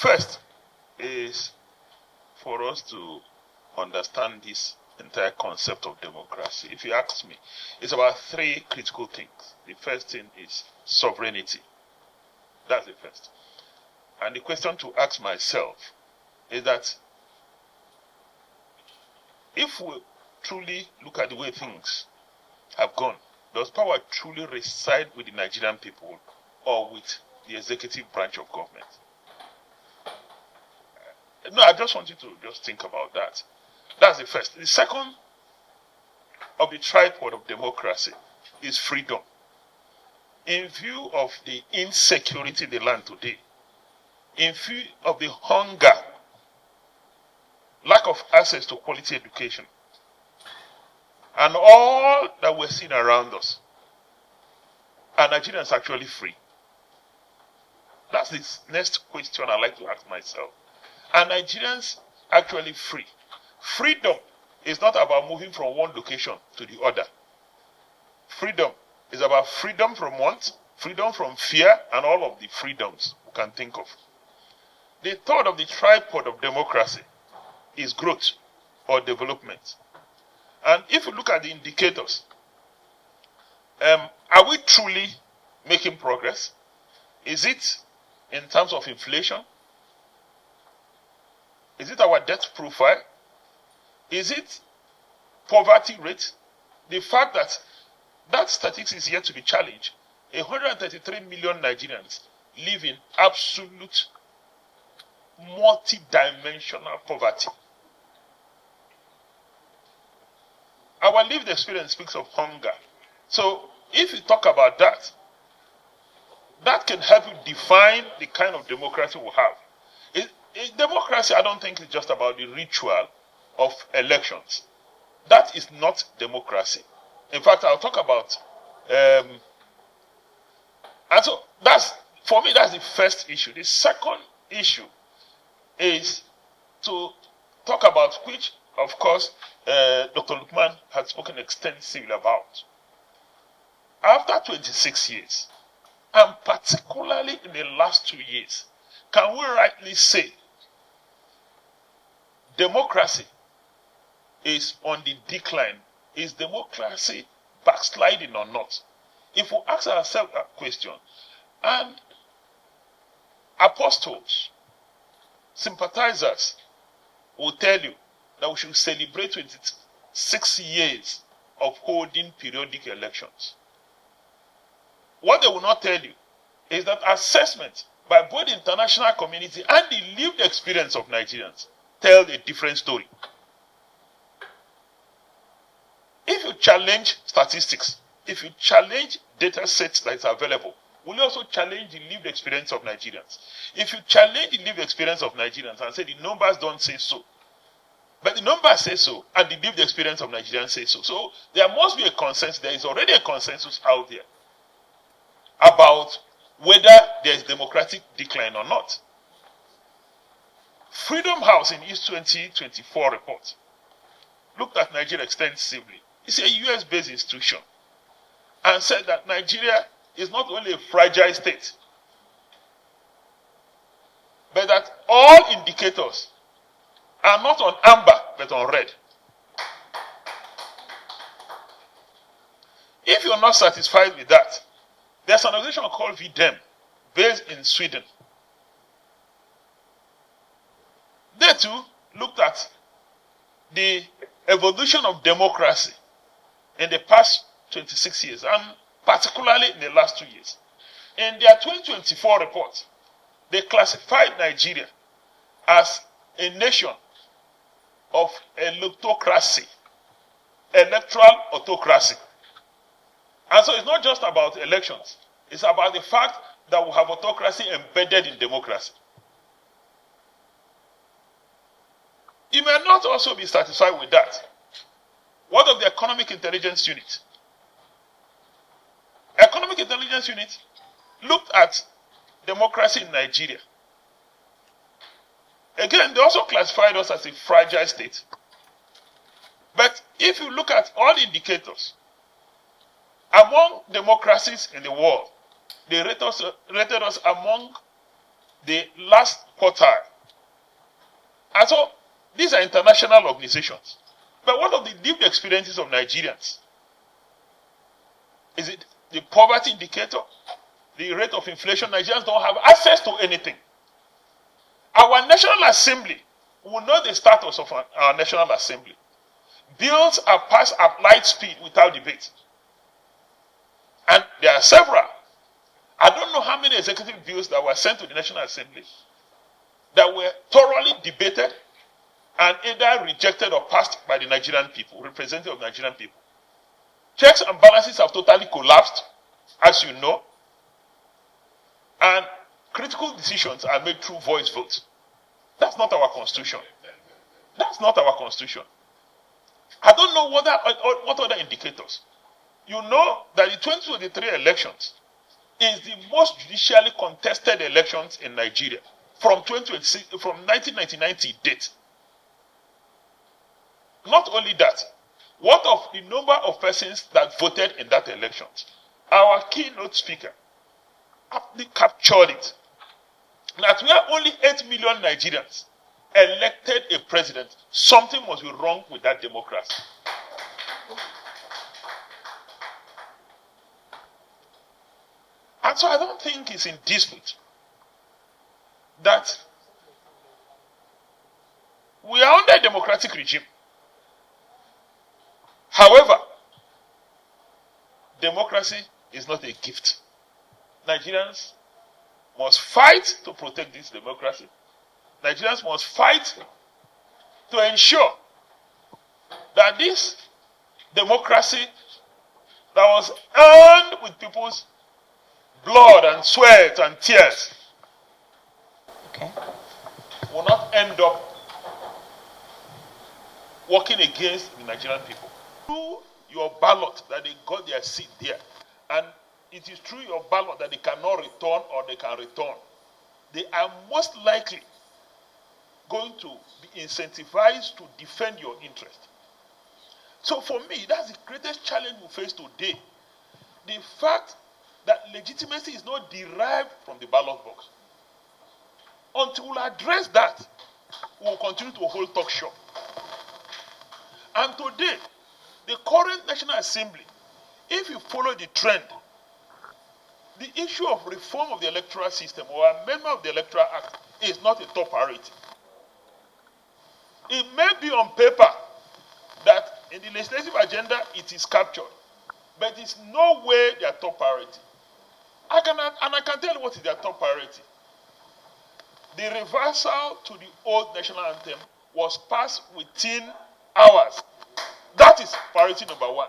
first is for us to understand this entire concept of democracy. If you ask me, it's about three critical things. The first thing is sovereignty. That's the first. And the question to ask myself is that if we truly look at the way things have gone, does power truly reside with the Nigerian people or with the executive branch of government? No, I just want you to just think about that. That's the first. The second of the tripod of democracy is freedom. In view of the insecurity in the land today, in view of the hunger, lack of access to quality education, and all that we're seeing around us, are Nigerians actually free? That's the next question I'd like to ask myself. Are Nigerians actually free? Freedom is not about moving from one location to the other. Freedom is about freedom from want, freedom from fear, and all of the freedoms we can think of. The third of the tripod of democracy is growth or development. And if you look at the indicators, are we truly making progress? Is it in terms of inflation? Is it our debt profile? Is it poverty rate? The fact that that statistics is yet to be challenged. 133 million Nigerians live in absolute multi-dimensional poverty. Our lived experience speaks of hunger. So if you talk about that, that can help you define the kind of democracy we have. Democracy, I don't think, is just about the ritual of elections. That is not democracy. In fact, I'll talk about, and so for me, that's the first issue. The second issue is to talk about, which, of course, Dr. Lukman had spoken extensively about. After 26 years, and particularly in the last 2 years, can we rightly say democracy is on the decline? Is democracy backsliding or not? If we ask ourselves that question, and apostles, sympathizers will tell you that we should celebrate 26 years of holding periodic elections. What they will not tell you is that assessment by both the international community and the lived experience of Nigerians tell a different story. If you challenge statistics, if you challenge data sets that is available, will you also challenge the lived experience of Nigerians? If you challenge the lived experience of Nigerians and say the numbers don't say so, but the numbers say so, and the lived experience of Nigerians say so, so there must be a consensus. There is already a consensus out there about whether there is democratic decline or not. Freedom House in its 2024 report looked at Nigeria extensively. It's a US-based institution and said that Nigeria is not only a fragile state, but that all indicators are not on amber, but on red. If you're not satisfied with that, there's an organization called VDEM, based in Sweden. They too looked at the evolution of democracy in the past 26 years, and particularly in the last 2 years. In their 2024 report, they classified Nigeria as a nation of electocracy, electoral autocracy. And so it's not just about elections, it's about the fact that we have autocracy embedded in democracy. You may not also be satisfied with that. What of the Economic Intelligence Unit? Economic Intelligence Unit looked at democracy in Nigeria. Again, they also classified us as a fragile state. But if you look at all indicators, among democracies in the world, they rated us among the last quartile. And so, these are international organizations. But what of the lived experiences of Nigerians? Is it the poverty indicator? The rate of inflation? Nigerians don't have access to anything. Our National Assembly will know the status of our National Assembly. Bills are passed at light speed without debate. And there are several. I don't know how many executive bills that were sent to the National Assembly that were thoroughly debated and either rejected or passed by the Nigerian people, representative of Nigerian people. Checks and balances have totally collapsed, as you know, and critical decisions are made through voice votes. That's not our constitution. That's not our constitution. I don't know what other indicators. You know that the 2023 elections is the most judicially contested elections in Nigeria from 1999 to date. Not only that, what of the number of persons that voted in that election? Our keynote speaker aptly captured it. That we are only 8 million Nigerians elected a president. Something must be wrong with that democracy. And so I don't think it's in dispute that we are under a democratic regime. However, democracy is not a gift. Nigerians must fight to protect this democracy. Nigerians must fight to ensure that this democracy that was earned with people's blood and sweat and tears will not end up working against the Nigerian people. Through your ballot that they got their seat there, and it is through your ballot that they cannot return or they can return, they are most likely going to be incentivized to defend your interest. So for me, that's the greatest challenge we face today. The fact that legitimacy is not derived from the ballot box. Until we address that, we will continue to hold talk shop. And today, the current National Assembly, if you follow the trend, the issue of reform of the electoral system or amendment of the Electoral Act is not a top priority. It may be on paper that in the legislative agenda it is captured, but it's no way their top priority. I can tell you what is their top priority. The reversal to the old national anthem was passed within hours. That is priority number one.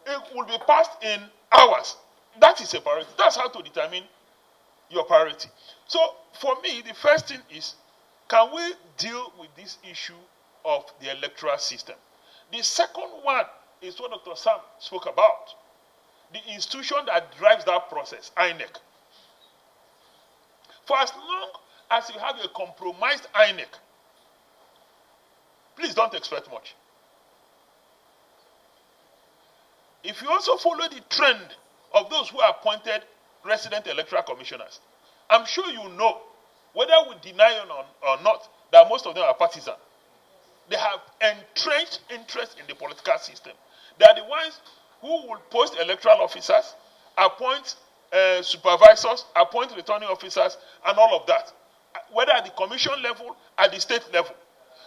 It will be passed in hours. That is a priority. That's how to determine your priority. So, for me, the first thing is, can we deal with this issue of the electoral system? The second one is what Dr. Sam spoke about. The institution that drives that process, INEC. For as long as you have a compromised INEC, please don't expect much. If you also follow the trend of those who are appointed resident electoral commissioners, I'm sure you know, whether we deny it or not, that most of them are partisan. They have entrenched interest in the political system. They are the ones who will post electoral officers, appoint supervisors, appoint returning officers, and all of that, whether at the commission level, at the state level.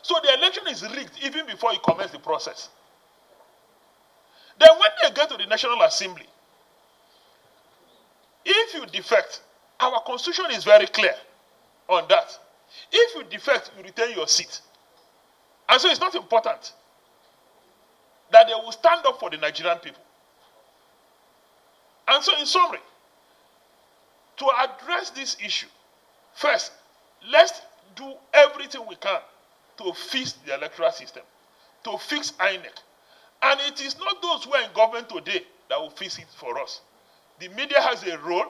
So the election is rigged even before you commence the process. Then when they get to the National Assembly, if you defect, our constitution is very clear on that. If you defect, you retain your seat. And so it's not important that they will stand up for the Nigerian people. And so in summary, to address this issue, first, let's do everything we can to fix the electoral system, to fix INEC. And it is not those who are in government today that will fix it for us. The media has a role.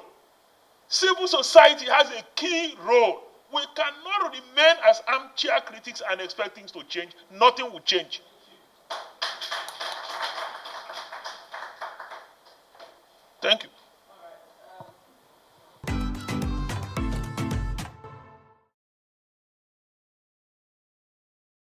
Civil society has a key role. We cannot remain as armchair critics and expect things to change. Nothing will change. Thank you.